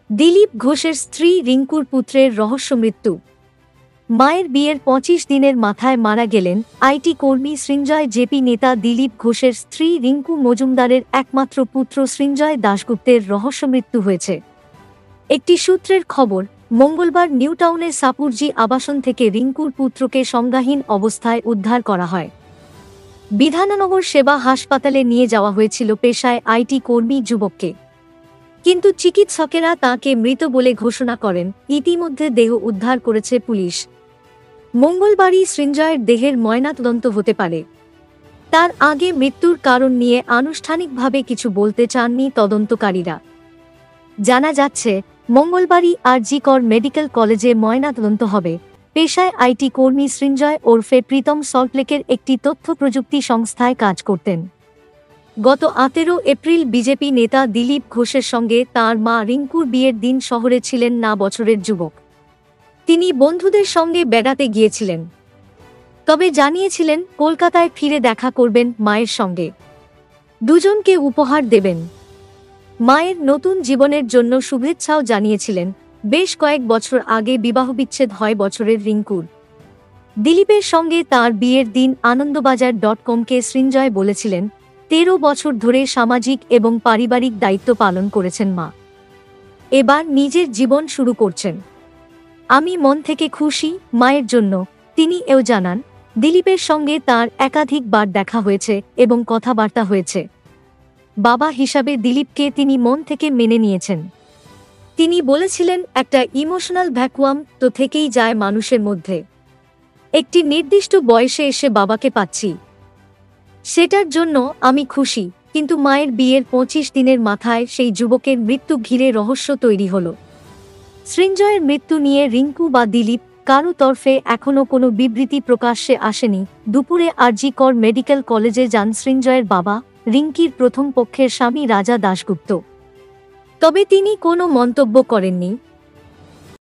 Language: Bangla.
দিলীপ ঘোষের স্ত্রী রিঙ্কুর পুত্রের রহস্য মৃত্যু। মায়ের বিয়ের ২৫ দিনের মাথায় মারা গেলেন আইটি কর্মী সৃঞ্জয়। জেপি নেতা দিলীপ ঘোষের স্ত্রী রিঙ্কু মজুমদারের একমাত্র পুত্র সৃঞ্জয় দাশগুপ্তের রহস্য মৃত্যু হয়েছে। একটি সূত্রের খবর, মঙ্গলবার নিউটাউনের সাপুরজি আবাসন থেকে রিঙ্কুর পুত্রকে সংজ্ঞাহীন অবস্থায় উদ্ধার করা হয়। বিধাননগর সেবা হাসপাতালে নিয়ে যাওয়া হয়েছিল পেশায় আইটি কর্মী যুবককে, কিন্তু চিকিৎসকেরা তাঁকে মৃত বলে ঘোষণা করেন। ইতিমধ্যে দেহ উদ্ধার করেছে পুলিশ। মঙ্গলবারই সৃঞ্জয়ের দেহের ময়নাতদন্ত হতে পারে। তার আগে মৃত্যুর কারণ নিয়ে আনুষ্ঠানিকভাবে কিছু বলতে চাননি তদন্তকারীরা। জানা যাচ্ছে, মঙ্গলবারই আরজি কর মেডিকেল কলেজে ময়নাতদন্ত হবে। পেশায় আইটি কর্মী সৃঞ্জয় ওরফে প্রীতম সল্টলেকের একটি তথ্য প্রযুক্তি সংস্থায় কাজ করতেন। গত ১৮ এপ্রিল বিজেপি নেতা দিলীপ ঘোষের সঙ্গে তাঁর মা রিঙ্কুর বিয়ের দিন শহরে ছিলেন ৯ বছরের যুবক। তিনি বন্ধুদের সঙ্গে বেড়াতে গিয়েছিলেন, তবে জানিয়েছিলেন কলকাতায় ফিরে দেখা করবেন মায়ের সঙ্গে, দুজনকে উপহার দেবেন। মায়ের নতুন জীবনের জন্য শুভেচ্ছাও জানিয়েছিলেন। বেশ কয়েক বছর আগে বিবাহবিচ্ছেদ হয় বছরের রিঙ্কুর। দিলীপের সঙ্গে তাঁর বিয়ের দিন আনন্দবাজার.কমকে সৃঞ্জয় বলেছিলেন, ১৩ বছর ধরে সামাজিক এবং পারিবারিক দায়িত্ব পালন করেছেন মা, এবার নিজের জীবন শুরু করছেন। আমি মন থেকে খুশি মায়ের জন্য। তিনি এও জানান, দিলীপের সঙ্গে তাঁর একাধিকবার দেখা হয়েছে এবং কথাবার্তা হয়েছে। বাবা হিসাবে দিলীপকে তিনি মন থেকে মেনে নিয়েছেন। তিনি বলেছিলেন, একটা ইমোশনাল ভ্যাকুয়াম তো থেকেই যায় মানুষের মধ্যে। একটি নির্দিষ্ট বয়সে এসে বাবাকে পাচ্ছি, সেটার জন্য আমি খুশি। কিন্তু মায়ের বিয়ের ২৫ দিনের মাথায় সেই যুবকের মৃত্যু ঘিরে রহস্য তৈরি হল। সৃঞ্জয়ের মৃত্যু নিয়ে রিঙ্কু বা দিলীপ কারো তরফে এখনও কোনো বিবৃতি প্রকাশ্যে আসেনি। দুপুরে আরজি কর মেডিকেল কলেজে যান সৃঞ্জয়ের বাবা, রিঙ্কির প্রথম পক্ষের স্বামী রাজা দাশগুপ্ত। তবে তিনি কোনো মন্তব্য করেননি।